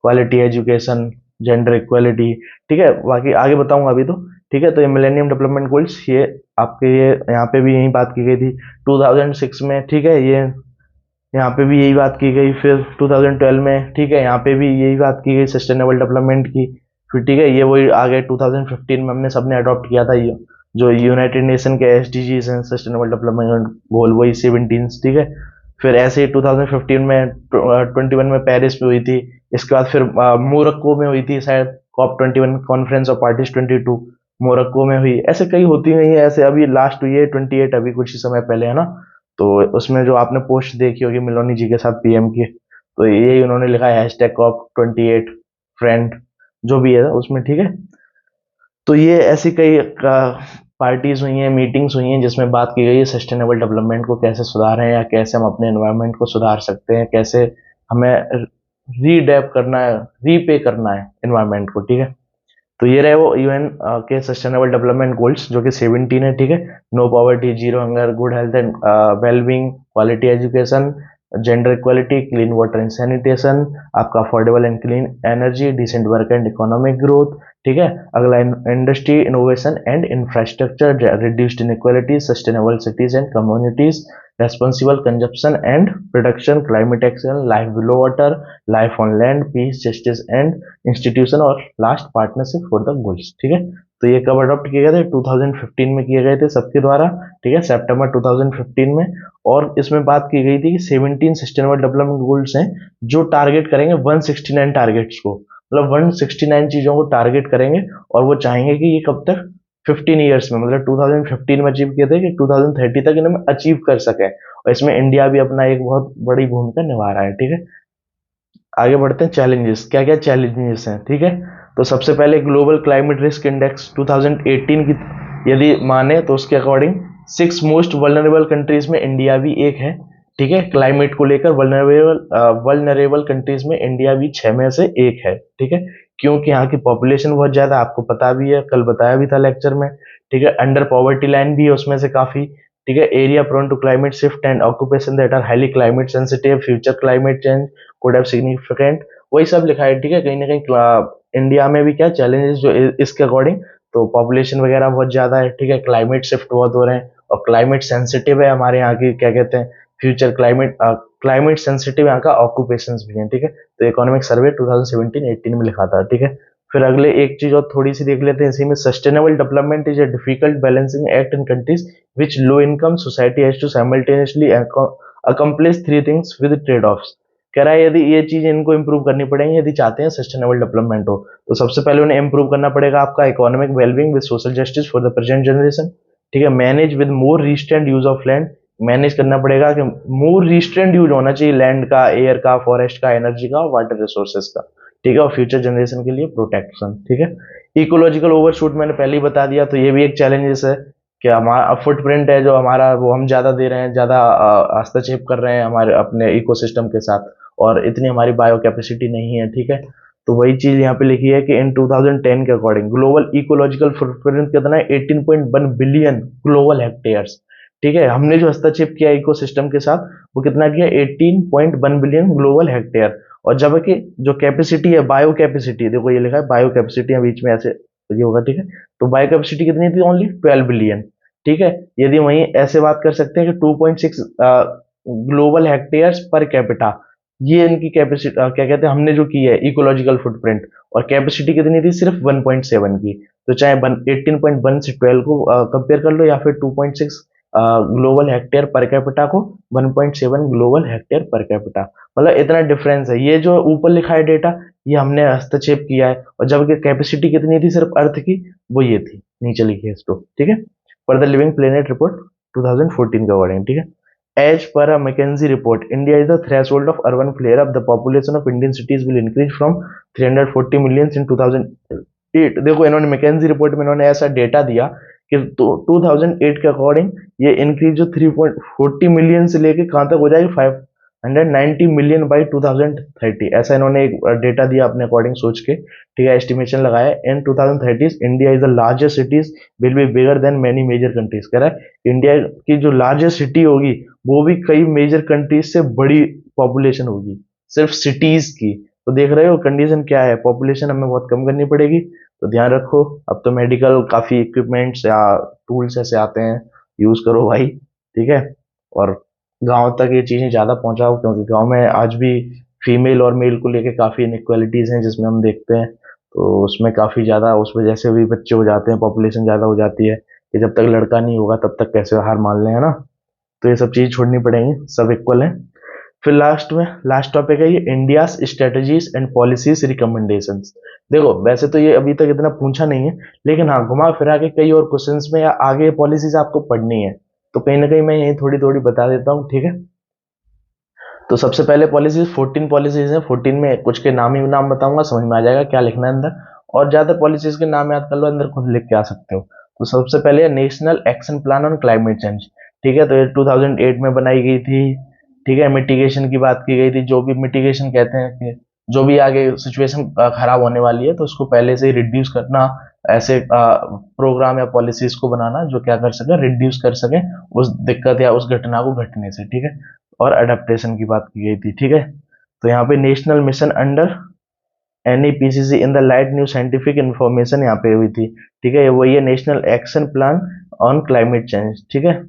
S1: quality education, gender equality. ठीक है, बाकी आगे बताऊंगा अभी तो। ठीक है, तो ये मिलेनियम डेवलपमेंट गोल्स, ये आपके ये यहाँ पे भी यही बात की गई थी 2006 में। ठीक है, ये यहाँ पे भी यही बात की गई, फिर 2012 में। ठीक है, यहाँ पे भी यही बात की गई सस्टेनेबल डेवलपमेंट की। फिर ठीक है, ये वही आ गए 2015 में, हमने सबने अडॉप्ट किया था ये जो यूनाइटेड नेशन के SDGs हैं, सस्टेनेबल डेवलपमेंट गोल, वही 17। ठीक है, फिर ऐसे ही 2015 में 21 में पेरिस में हुई थी। इसके बाद फिर मोरक्को में हुई थी शायद COP21, conference of parties 22, Morocco में हुई। ऐसे कई होती गई हैं, ऐसे अभी लास्ट हुई है 28, अभी कुछ ही समय पहले, है ना। तो उसमें जो आपने पोस्ट देखी होगी मिलोनी जी के साथ पीएम की, तो यही उन्होंने लिखा है #COP28 फ्रेंड, जो भी है उसमें। ठीक है, तो ये ऐसी कई पार्टीज हुई हैं, मीटिंग्स हुई हैं, जिसमें बात की गई है सस्टेनेबल डेवलपमेंट को कैसे सुधारें, या कैसे हम अपने एनवायरनमेंट को सुधार सकते हैं, कैसे हमें रीडेप करना है, रीपे करना है एनवायरनमेंट को। ठीक है, तो ये रहे वो यूएन के सस्टेनेबल डेवलपमेंट गोल्स, जो कि 17 है। ठीक है, no poverty, zero hunger, good health and wellbeing, quality education, gender equality, clean water and sanitation, आपका affordable and clean energy, decent work and economic growth. ठीक है, अगला industry, innovation and infrastructure, reduced inequality, sustainable cities and communities, responsible consumption and production, climate action, life below water, life on land, peace, justice and institution, और last partnership for the goals. ठीक है, तो ये कब adopt किए गए थे, 2015 में किए गए थे सबके द्वारा। ठीक है, सितंबर 2015 में। और इसमें बात की गई थी कि 17 सस्टेनेबल डेवलपमेंट गोल्स हैं, जो टारगेट करेंगे 169 टारगेट्स को, मतलब 169 चीजों को टारगेट करेंगे, और वो चाहेंगे कि ये कब तक, 15 ईयर्स में, मतलब 2015 में अचीव किए थे कि 2030 तक इन्हें अचीव कर सके। और इसमें इंडिया भी अपना एक बहुत बड़ी भूमिका निभा रहा है। ठीक है, आगे बढ़ते हैं, चैलेंजेस क्या क्या चैलेंजेस हैं, ठीक है। तो सबसे पहले ग्लोबल क्लाइमेट रिस्क इंडेक्स 2018 की यदि माने तो उसके अकॉर्डिंग 6 मोस्ट वल्नरेबल कंट्रीज में इंडिया भी एक है, ठीक है। क्लाइमेट को लेकर वल्नरेबल कंट्रीज में इंडिया भी 6 में से एक है, ठीक है। क्योंकि यहाँ की पॉपुलेशन बहुत ज्यादा, आपको पता भी है, कल बताया भी था लेक्चर में, ठीक है। अंडर पॉवर्टी लाइन भी है उसमें से काफी, ठीक है। Area prone to climate shift and occupation that are highly climate sensitive, future climate change could have significant, वही सब लिखा है, ठीक है। कहीं ना कहीं इंडिया में भी क्या चैलेंजेस जो इसके अकॉर्डिंग, तो पॉपुलेशन वगैरह बहुत ज्यादा है, ठीक है। क्लाइमेट शिफ्ट बहुत हो रहे हैं और क्लाइमेट सेंसिटिव है हमारे यहाँ की, क्या कहते हैं, फ्यूचर क्लाइमेट सेंसिटिव यहाँ का ऑक्यूपेशन भी है, ठीक है। तो इकोनॉमिक सर्वे 2017-18 में लिखा था, ठीक है। फिर अगले एक चीज और थोड़ी सी देख लेते हैं इसी में, sustainable development is a difficult balancing act in countries which low income society has to simultaneously accomplish three things with trade offs. कह रहा है यदि ये चीज इनको इंप्रूव करनी पड़ेगी यदि चाहते हैं सस्टेनेबल डेवलपमेंट हो, तो सबसे पहले उन्हें इंप्रूव करना पड़ेगा आपका economic wellbeing with social justice for the present generation, ठीक है। Manage with more restraint use of land, manage करना पड़ेगा कि मोर रिस्ट्रेंट यूज होना चाहिए लैंड का, एयर का, फॉरेस्ट का, एनर्जी का, वाटर रिसोर्सेज का, ठीक है। और फ्यूचर जनरेशन के लिए प्रोटेक्शन, ठीक है। इकोलॉजिकल ओवरशूट मैंने पहले ही बता दिया, तो ये भी एक चैलेंजेस है कि हमारा फुटप्रिंट है जो हमारा, वो हम ज्यादा दे रहे हैं, ज्यादा हस्तक्षेप कर रहे हैं हमारे अपने इकोसिस्टम के साथ, और इतनी हमारी बायो कैपेसिटी नहीं है, ठीक है। तो वही चीज यहाँ पे लिखी है कि इन 2010 के अकॉर्डिंग ग्लोबल इकोलॉजिकल फुटप्रिंट कितना है, 18.1 बिलियन ग्लोबल हेक्टेयर्स, ठीक है। हमने जो हस्तक्षेप किया इकोसिस्टम के साथ वो कितना किया, 18.1 बिलियन ग्लोबल हेक्टेयर। और जबकि जो कैपेसिटी है, बायो कैपेसिटी, देखो ये लिखा है बायो कैपेसिटी, बीच में ऐसे ये होगा, ठीक है। तो बायो कैपेसिटी कितनी थी, ओनली 12 बिलियन, ठीक है। यदि वहीं ऐसे बात कर सकते हैं कि 2.6 ग्लोबल हेक्टेयर्स पर कैपिटा, ये इनकी कैपेसिटी, क्या कहते हैं, हमने जो की है इकोलॉजिकल फुटप्रिंट, और कैपेसिटी कितनी थी, सिर्फ 1.7 की। तो चाहे 18.1 से 12 को कंपेयर कर लो, या फिर 2.6 ग्लोबल हेक्टेयर पर कैपिटा को 1.7 ग्लोबल हेक्टेयर पर कैपिटा, मतलब इतना डिफरेंस है। ये जो ऊपर लिखा है डेटा, ये हमने हस्तक्षेप किया है, और जबकि कैपेसिटी कितनी थी सिर्फ अर्थ की, वो ये थी, नीचे लिखी है इसको, ठीक है। For the living planet report 2014 का वर्डिंग, ठीक है। As per a McKinsey report, India is the threshold of urban flare-up. The population of Indian cities will increase from 340 million in 2008. देखो इन्होंने मैकेंजी रिपोर्ट में इन्होंने ऐसा डेटा दिया कि 2008 के अकॉर्डिंग ये इंक्रीज जो 3.40 मिलियन से लेके कहाँ तक हो जाएगी, 590 मिलियन बाई 2030, ऐसा इन्होंने एक डेटा दिया अपने अकॉर्डिंग सोच के, ठीक है। एस्टिमेशन लगाया in 2030 India is the largest cities will be bigger than many major countries. कह रहा है इंडिया की जो लार्जेस्ट सिटी होगी वो भी कई मेजर कंट्रीज से बड़ी पॉपुलेशन होगी, सिर्फ सिटीज की। तो देख रहे हो कंडीशन क्या है, पॉपुलेशन हमें बहुत कम करनी पड़ेगी। तो ध्यान रखो, अब तो मेडिकल काफी इक्विपमेंट्स या टूल्स ऐसे आते हैं, यूज करो भाई, ठीक है। और गांव तक ये चीजें ज्यादा पहुंचाओ, क्योंकि गांव में आज भी फीमेल और मेल को लेके काफी इनइक्वालिटीज हैं जिसमें हम देखते हैं। तो उसमें काफी ज्यादा उस वजह से भी बच्चे हो जाते हैं, पॉपुलेशन ज्यादा हो जाती है कि जब तक लड़का नहीं होगा तब तक कैसे हार मान लें, है ना। तो ये सब चीज छोड़नी पड़ेंगी, सब इक्वल है। फिर लास्ट में लास्ट टॉपिक है ये India strategies and policies recommendations. देखो वैसे तो ये अभी तक इतना पूछा नहीं है, लेकिन हाँ घुमा फिरा के कई और क्वेश्चंस में या आगे पॉलिसीज आपको पढ़नी है, तो कहीं ना कहीं मैं यही थोड़ी थोड़ी बता देता हूँ, ठीक है। तो सबसे पहले पॉलिसीज 14 पॉलिसीज हैं, 14 में कुछ के नाम ही नाम बताऊंगा, समझ में आ जाएगा क्या लिखना है अंदर, और ज्यादा पॉलिसीज के नाम याद कर लो, अंदर खुद लिख के आ सकते हो। तो सबसे पहले national action plan on climate change, ठीक है। तो ये 2008 में बनाई गई थी, ठीक है। मिटिगेशन की बात की गई थी, जो भी मिटिगेशन कहते हैं कि जो भी आगे सिचुएशन खराब होने वाली है तो उसको पहले से ही रिड्यूस करना, ऐसे प्रोग्राम या पॉलिसीज को बनाना जो क्या कर सके, रिड्यूस कर सके उस दिक्कत या उस घटना को घटने से, ठीक है। और अडेप्टेशन की बात की गई थी, ठीक है। तो यहाँ पे national mission under NEPCC in the light new scientific information यहाँ पे हुई थी, ठीक है। वही है national action plan on climate change, ठीक है।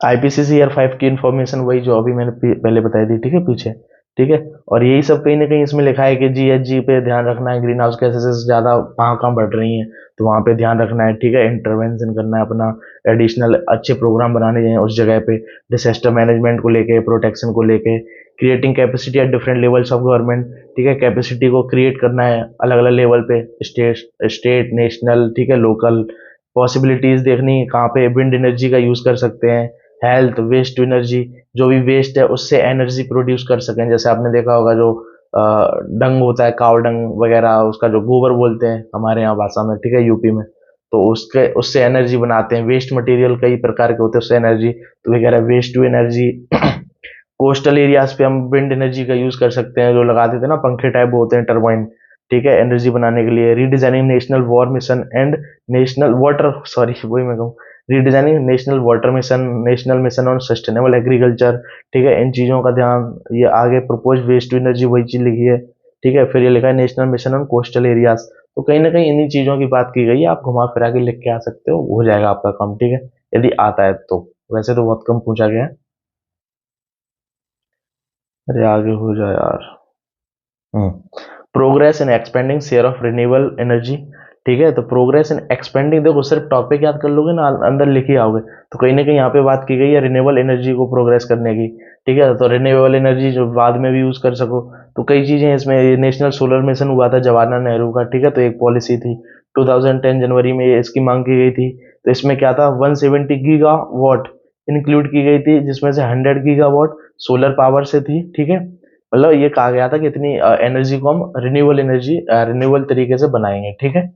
S1: IPCC ईयर 5 की इंफॉर्मेशन वही जो अभी मैंने पहले बताई थी, ठीक है, पीछे, ठीक है। और यही सब कहीं ना कहीं इसमें लिखा है कि GHG पे ध्यान रखना है, ग्रीन हाउस गैसेस ज्यादा कहाँ कहाँ बढ़ रही हैं, तो वहां पे ध्यान रखना है, ठीक है। इंटरवेंशन करना है अपना, एडिशनल अच्छे प्रोग्राम बनाने हैं उस जगह पे, डिजास्टर मैनेजमेंट को लेके, प्रोटेक्शन को लेके, creating capacity at different levels of government, ठीक है। कैपेसिटी को क्रिएट करना है अलग अलग लेवल पे, स्टेट नेशनल, ठीक है, लोकल। पॉसिबिलिटीज देखनी कहाँ पे विंड एनर्जी का यूज कर सकते हैं, हेल्थ, वेस्ट टू एनर्जी, जो भी वेस्ट है उससे एनर्जी प्रोड्यूस कर सकें। जैसे आपने देखा होगा जो डंग होता है, काव डंग वगैरह, उसका जो गोबर बोलते हैं हमारे यहाँ भाषा में, ठीक है, यूपी में, तो उसके उससे एनर्जी बनाते हैं। वेस्ट मटेरियल कई प्रकार के होते हैं, उससे एनर्जी, तो वगैरह waste to energy. Coastal areas पे हम विंड एनर्जी का यूज कर सकते हैं, जो लगा देते हैं ना पंखे टाइप होते हैं, टरबाइन, ठीक है, एनर्जी बनाने के लिए। Redesigning national war mission and national water, sorry वही मैं कहूँ, redesigning national water mission, national mission on sustainable agriculture, ठीक है, इन चीजों का ध्यान। ये आगे प्रपोज वेस्ट टू एनर्जी वही चीज लिखी है, ठीक है। फिर ये लिखा है national mission on coastal areas, तो कहीं ना कहीं इन्हीं चीजों की बात की गई है। आप घुमा फिरा के लिख के आ सकते हो जाएगा आपका काम, ठीक है, यदि आता है तो। वैसे तो बहुत कम पूछा गया है। अरे आगे हो जाए यार। Progress in expanding share of renewable energy, ठीक है। तो प्रोग्रेस इन एक्सपेंडिंग, देखो सिर्फ टॉपिक याद कर लोगे ना, अंदर लिख ही आओगे, तो कहीं ना कहीं यहाँ पे बात की गई है रिन्यूएबल एनर्जी को प्रोग्रेस करने की, ठीक है। तो रिन्यूएबल एनर्जी जो बाद में भी यूज कर सको, तो कई चीजें हैं इसमें। नेशनल सोलर मिशन हुआ था जवाहरलाल नेहरू का, ठीक है, तो एक पॉलिसी थी 2010 जनवरी में इसकी मांग की गई थी। तो इसमें क्या था, 170 गीगा वॉट इंक्लूड की गई थी, जिसमें से 100 गीगा वॉट सोलर पावर से थी, ठीक है। मतलब ये कहा गया था कि इतनी एनर्जी को हम रिन्यूएबल एनर्जी, रिन्यूएबल तरीके से बनाएंगे, ठीक है।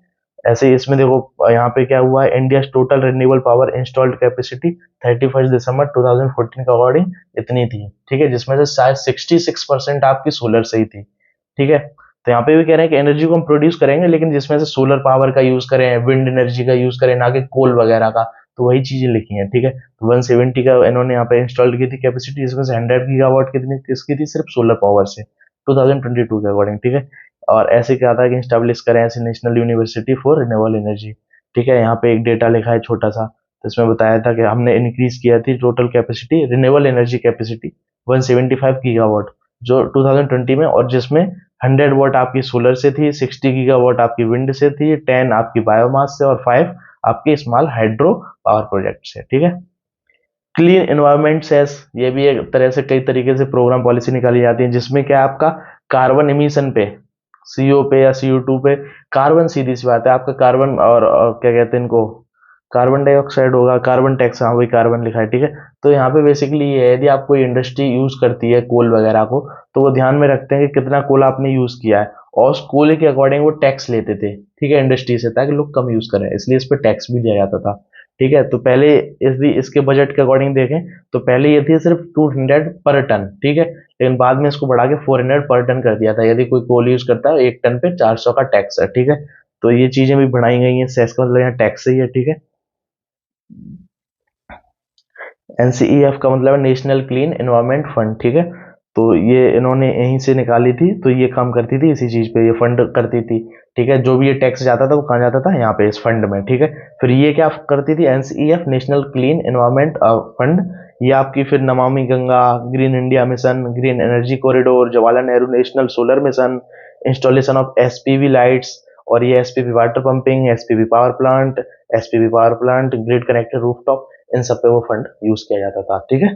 S1: ऐसे ही इसमें देखो यहाँ पे क्या हुआ है, India total renewable power installed capacity 31 दिसंबर 2014 के अकॉर्डिंग इतनी थी, ठीक है, जिसमें से शायद 66% आपकी सोलर से ही थी, ठीक है। तो यहाँ पे भी कह रहे हैं कि एनर्जी को हम प्रोड्यूस करेंगे, लेकिन जिसमें से सोलर पावर का यूज करें, विंड एनर्जी का यूज करें, ना कि कोल वगैरह का। तो वही चीजें लिखी हैं, ठीक है। तो 170 का इन्होंने यहाँ पे इंस्टॉल की थी कैपेसिटी, जिसमें से 100 गीगावाट कितनी किसकी थी, सिर्फ सोलर पावर से, 2022 के अकॉर्डिंग, ठीक है। और ऐसे क्या था कि स्टैब्लिश करें ऐसे national university for renewable energy, ठीक है। यहाँ पे एक डेटा लिखा है छोटा सा, तो इसमें बताया था कि हमने इंक्रीज किया थी total capacity, renewable energy capacity 175 gigawatt जो 2020 में, और जिसमें 100 वाट आपकी सोलर से थी, 60 गीगावाट आपकी विंड से थी, 10 आपकी बायोमास से, और 5 आपके स्मॉल हाइड्रो पावर प्रोजेक्ट से, ठीक है। क्लीन एनवायरनमेंट सेस, ये भी एक तरह से कई तरीके से प्रोग्राम पॉलिसी निकाली जाती है, जिसमें क्या है आपका कार्बन इमिशन पे, सीओ पे या CO2 पे, कार्बन सीधी सी बात है आपका कार्बन, और क्या कहते हैं इनको, कार्बन डाइऑक्साइड होगा, कार्बन टैक्स, हाँ वही कार्बन लिखा है, ठीक है। तो यहाँ पे बेसिकली ये है, यदि आप कोई इंडस्ट्री यूज करती है कोल वगैरह को, तो वो ध्यान में रखते हैं कि कितना कोल आपने यूज किया है, और उस कोल के अकॉर्डिंग वो टैक्स लेते थे, ठीक है, इंडस्ट्री से, ताकि लोग कम यूज करें, इसलिए इस पर टैक्स भी दिया जाता था, ठीक है। तो पहले यदि इसके बजट के अकॉर्डिंग देखें, तो पहले ये थी सिर्फ 200 पर टन, ठीक है, लेकिन बाद में इसको बढ़ा के 400 पर टन कर दिया था। यदि कोई कोल यूज करता है 1 टन पे 400 का टैक्स है, ठीक है। तो ये चीजें भी बढ़ाई गई हैं, सेस का मतलब यहाँ टैक्स ही है, ठीक है। NCEF का मतलब है नेशनल क्लीन एनवायरनमेंट फंड, ठीक है। तो ये इन्होंने यहीं से निकाली थी, तो ये काम करती थी इसी चीज पे, ये फंड करती थी, ठीक है। जो भी ये टैक्स जाता था वो कहाँ जाता था, यहाँ पे इस फंड में, ठीक है। फिर ये क्या करती थी, NCEF national clean environment fund, ये आपकी फिर Namami Gange, green India mission, green energy corridor, Jawaharlal Nehru national solar mission, installation of SPV lights, और ये SPV water pumping, SPV power plant, grid connected rooftop, इन सब पे वो फंड यूज किया जाता था, ठीक है।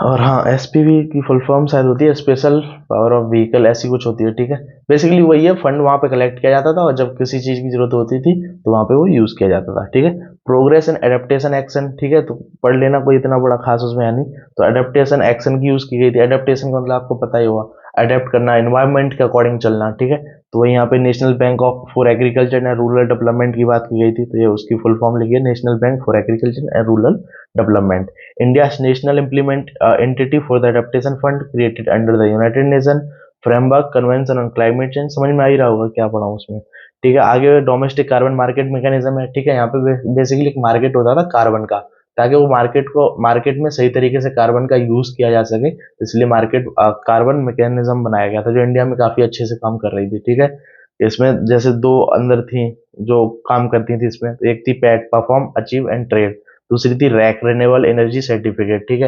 S1: और हाँ, SPV की फुल फॉर्म शायद होती है स्पेशल पावर ऑफ व्हीकल, ऐसी कुछ होती है, ठीक है। बेसिकली वही है, फंड वहां पे कलेक्ट किया जाता था, और जब किसी चीज की जरूरत होती थी तो वहां पे वो यूज किया जाता था, ठीक है। प्रोग्रेस एंड एडेप्टेशन एक्शन, ठीक है, तो पढ़ लेना, कोई इतना बड़ा खास उसमें है नहीं। तो एडेप्टेशन एक्शन की यूज की गई थी। एडेप्टेशन का मतलब आपको पता ही होगा, अडेप्ट करना, एनवायरमेंट के अकॉर्डिंग चलना, ठीक है। तो वही यहाँ पे national bank of for agriculture and rural development की बात की गई थी, तो ये उसकी फुल फॉर्म लिखी है, national bank for agriculture and rural development. India's national implement entity for the adaptation fund created under the United Nations framework convention on climate change, समझ में आ ही रहा होगा क्या पढ़ा हूँ उसमें, ठीक है। आगे डोमेस्टिक कार्बन मार्केट मैकेनिज्म है, ठीक है। यहाँ पे बेसिकली एक मार्केट होता था कार्बन का, ताकि वो मार्केट में सही तरीके से कार्बन का यूज किया जा सके, इसलिए मार्केट कार्बन मैकेनिज्म बनाया गया था, जो इंडिया में काफी अच्छे से काम कर रही थी, ठीक है। इसमें जैसे दो अंदर थी जो काम करती थी इसमें, तो एक थी PAT, perform, achieve and trade, दूसरी थी रैक, रिन्यूएबल एनर्जी सर्टिफिकेट, ठीक है,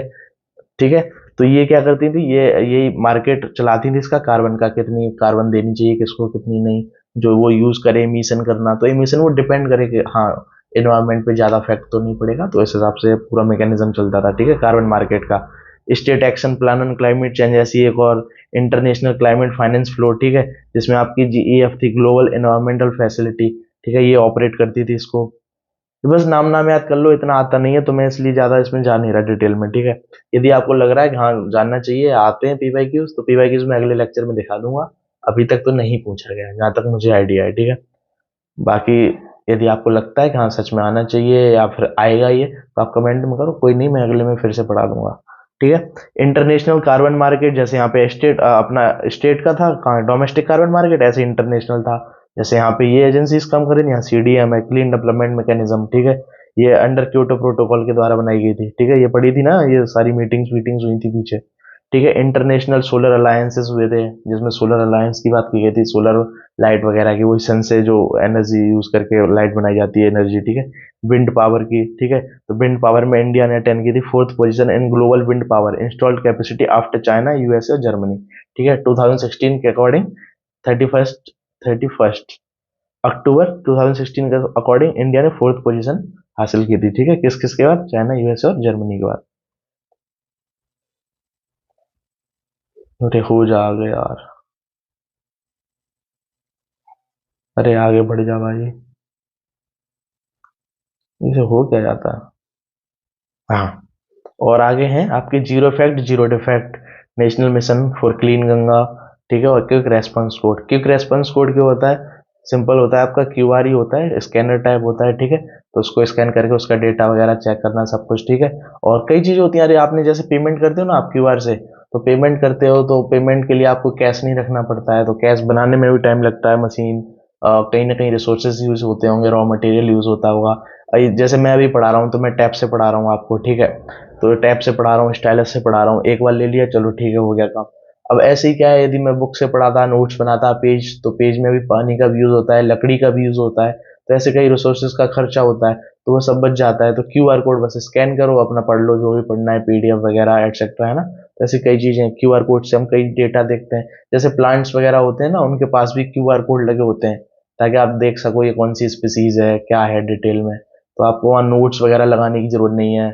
S1: ठीक है। तो ये क्या करती थी, ये मार्केट चलाती थी इसका कार्बन का, कितनी कार्बन देनी चाहिए किसको, कितनी नहीं, जो वो यूज करे एमिशन करना, तो एमिशन वो डिपेंड करे कि हाँ एनवायरमेंट पे ज्यादा इफेक्ट तो नहीं पड़ेगा, तो इस हिसाब से पूरा मैकेनिज्म चलता था, ठीक है, कार्बन मार्केट का। State action plan on climate change, ऐसी एक और इंटरनेशनल क्लाइमेट फाइनेंस फ्लो, ठीक है, जिसमें आपकी GEF थी, ग्लोबल एनवायरमेंटल फैसिलिटी, ठीक है, ये ऑपरेट करती थी इसको। बस नाम नाम याद कर लो, इतना आता नहीं है तो मैं इसलिए ज़्यादा इसमें जा नहीं रहा डिटेल में, ठीक है। यदि आपको लग रहा है कि हाँ जानना चाहिए, आते हैं पीवाईक्यूज, तो पीवाईक्यूज में अगले लेक्चर में दिखा दूंगा। अभी तक तो नहीं पूछा गया है जहाँ तक मुझे आइडिया है, ठीक है। बाकी यदि आपको लगता है कि हाँ सच में आना चाहिए या फिर आएगा ये, तो आप कमेंट में करो, कोई नहीं, मैं अगले में फिर से पढ़ा दूंगा, ठीक है। इंटरनेशनल कार्बन मार्केट, जैसे यहाँ पे स्टेट अपना स्टेट का था, कहाँ डोमेस्टिक कार्बन मार्केट, ऐसे इंटरनेशनल था। जैसे यहाँ पे ये एजेंसीज काम करें, यहाँ CDM है, क्लीन डेवलपमेंट मैकेनिज्म, ठीक है। ये अंडर क्योटो प्रोटोकॉल के द्वारा बनाई गई थी, ठीक है। ये पढ़ी थी ना, ये सारी मीटिंग्स वीटिंग्स हुई थी पीछे, ठीक है। इंटरनेशनल सोलर अलायंसेस हुए थे, जिसमें सोलर अलायंस की बात की गई थी, सोलर लाइट वगैरह की, वही सन से जो एनर्जी यूज करके लाइट बनाई जाती है एनर्जी, ठीक है। विंड पावर की, ठीक है। तो विंड पावर में इंडिया ने अटेंड की थी 4th position in global wind power installed capacity after China, USA और जर्मनी, ठीक है। 2016 के अकॉर्डिंग 31 अक्टूबर 2016 के अकॉर्डिंग इंडिया ने 4th पोजीशन हासिल की थी, ठीक है। किस किस के बाद? चाइना, USA और जर्मनी के बाद। अरे हो जा आगे यार, अरे आगे बढ़ जा भाई, इसे हो क्या जाता है। हाँ, और आगे हैं आपके zero effect zero defect, national mission for clean Ganga, ठीक है। और quick response code, quick response code क्या होता है? सिंपल होता है, आपका QR ही होता है, स्कैनर टाइप होता है, ठीक है। तो उसको स्कैन करके उसका डेटा वगैरह चेक करना, सब कुछ, ठीक है। और कई चीज़ें होती हैं, अरे आपने जैसे पेमेंट करते हो ना आप QR से, तो पेमेंट करते हो तो पेमेंट के लिए आपको कैश नहीं रखना पड़ता है, तो कैश बनाने में भी टाइम लगता है, मशीन कहीं ना कहीं रिसोर्सेज यूज होते होंगे, रॉ मटेरियल यूज होता होगा। जैसे मैं अभी पढ़ा रहा हूँ तो मैं टैब से पढ़ा रहा हूँ आपको, ठीक है। तो टैब से पढ़ा रहा हूँ, स्टाइलस से पढ़ा रहा हूँ, एक बार ले लिया, चलो ठीक है, हो गया काम। अब ऐसे ही क्या है, यदि मैं बुक से पढ़ाता, नोट्स बनाता, पेज, तो पेज में भी पानी का भी यूज होता है, लकड़ी का भी यूज होता है, तो ऐसे कई रिसोर्सेज का खर्चा होता है, तो वो सब बच जाता है। तो QR कोड बस स्कैन करो, अपना पढ़ लो जो भी पढ़ना है, PDF वगैरह एटसेट्रा, है ना। तो ऐसी कई चीजें हैं, QR कोड से हम कई डेटा देखते हैं। जैसे प्लांट्स वगैरह होते हैं ना, उनके पास भी QR कोड लगे होते हैं, ताकि आप देख सको ये कौन सी स्पीसीज है, क्या है डिटेल में। तो आपको वहाँ नोट्स वगैरह लगाने की जरूरत नहीं है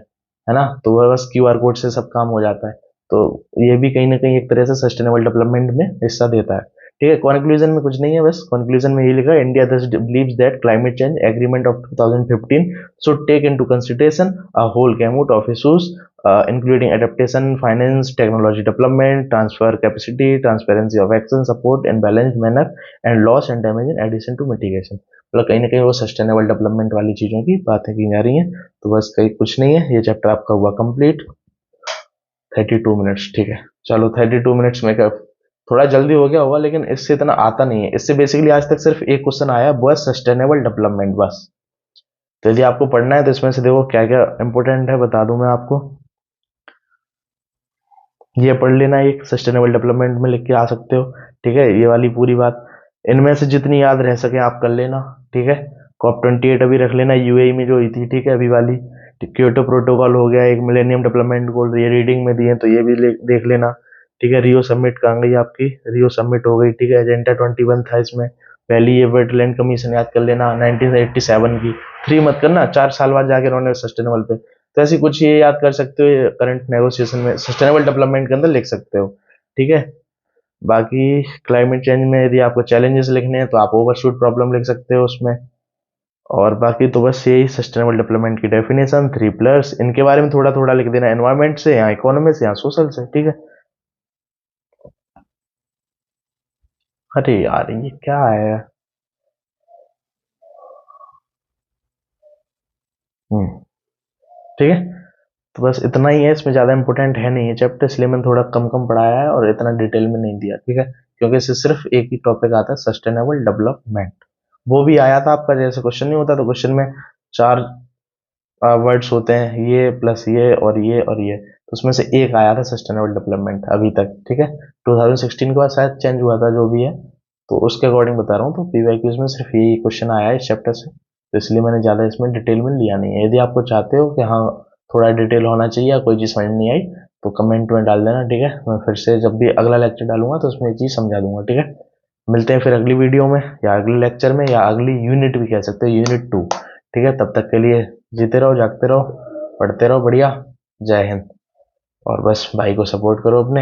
S1: ना। तो वह बस QR कोड से सब काम हो जाता है। तो ये भी कहीं ना कहीं एक तरह से सस्टेनेबल डेवलपमेंट में हिस्सा देता है, ठीक है। कंक्लूजन में कुछ नहीं है, बस कंक्लूजन में ये लिखा है, India thus believes that climate change agreement of 2015 should take into consideration a whole gamut of issues, including adaptation, finance, technology development, transfer capacity, transparency of action, support in balanced manner, and loss and damage in addition to mitigation। मतलब कहीं ना कहीं वो sustainable development वाली चीजों की बातें की जा रही हैं। तो बस कहीं कुछ नहीं है, ये चैप्टर आपका हुआ कंप्लीट। 32 मिनट्स, ठीक है। चलो 32 मिनट्स में क्या, थोड़ा जल्दी हो गया होगा, लेकिन इससे इतना आता नहीं है। इससे बेसिकली आज तक सिर्फ एक क्वेश्चन आया, बस सस्टेनेबल डेवलपमेंट, बस। तो यदि आपको पढ़ना है तो इसमें से देखो क्या क्या इंपॉर्टेंट है, बता दूं मैं आपको। ये पढ़ लेना, एक सस्टेनेबल डेवलपमेंट में लिख के आ सकते हो, ठीक है, ये वाली पूरी बात। इनमें से जितनी याद रह सके आप कर लेना, ठीक है। COP28 अभी रख लेना, UAE में जो हुई थी, ठीक है, अभी वाली। क्योटो प्रोटोकॉल हो गया, एक मिलेनियम डेवलपमेंट गोल, ये रीडिंग में दिए, तो ये भी देख लेना, ठीक है। रियो समिट कहाँ गई आपकी? रियो समिट हो गई, ठीक है। एजेंडा 21 था इसमें। पहली ये वेटलैंड कमीशन याद कर लेना 1987 की, 3 मत करना, 4 साल बाद जाके उन्होंने सस्टेनेबल पे। तो ऐसी कुछ ये याद कर सकते हो, करंट नेगोशिएशन में सस्टेनेबल डेवलपमेंट के अंदर लिख सकते हो, ठीक है। बाकी क्लाइमेट चेंज में यदि आपको चैलेंजेस लिखने हैं तो आप ओवरशूट प्रॉब्लम लिख सकते हो उसमें। और बाकी तो बस यही सस्टेनेबल डेवलपमेंट की डेफिनेशन, 3 पिलर्स, इनके बारे में थोड़ा थोड़ा लिख देना, एनवायरमेंट से या इकोनॉमी से या सोशल से, ठीक है। अरे यार ये क्या है। हम्म, ठीक है। तो बस इतना ही है, इसमें ज़्यादा इंपॉर्टेंट है नहीं है चैप्टर, इसलिए मैंने थोड़ा कम कम पढ़ाया है और इतना डिटेल में नहीं दिया, ठीक है। क्योंकि इससे सिर्फ एक ही टॉपिक आता है, सस्टेनेबल डेवलपमेंट। वो भी आया था आपका, जैसे क्वेश्चन नहीं होता, तो क्वेश्चन में 4 वर्ड्स होते हैं, ये प्लस ये और ये और ये, तो उसमें से एक आया था सस्टेनेबल डेवलपमेंट अभी तक, ठीक है। 2016 के बाद शायद चेंज हुआ था, जो भी है। तो उसके अकॉर्डिंग बता रहा हूँ, तो PYQs में सिर्फ यही क्वेश्चन आया है इस चैप्टर से, तो इसलिए मैंने ज़्यादा इसमें डिटेल में लिया नहीं है। यदि आपको चाहते हो कि हाँ थोड़ा डिटेल होना चाहिए या कोई चीज़ समझ नहीं आई, तो कमेंट में डाल देना, ठीक है। मैं फिर से जब भी अगला लेक्चर डालूंगा तो उसमें ये चीज़ समझा दूंगा, ठीक है। मिलते हैं फिर अगली वीडियो में, या अगले लेक्चर में, या अगली यूनिट भी कह सकते हो, यूनिट 2, ठीक है। तब तक के लिए जीते रहो, जागते रहो, पढ़ते रहो, बढ़िया। जय हिंद। और बस भाई को सपोर्ट करो अपने।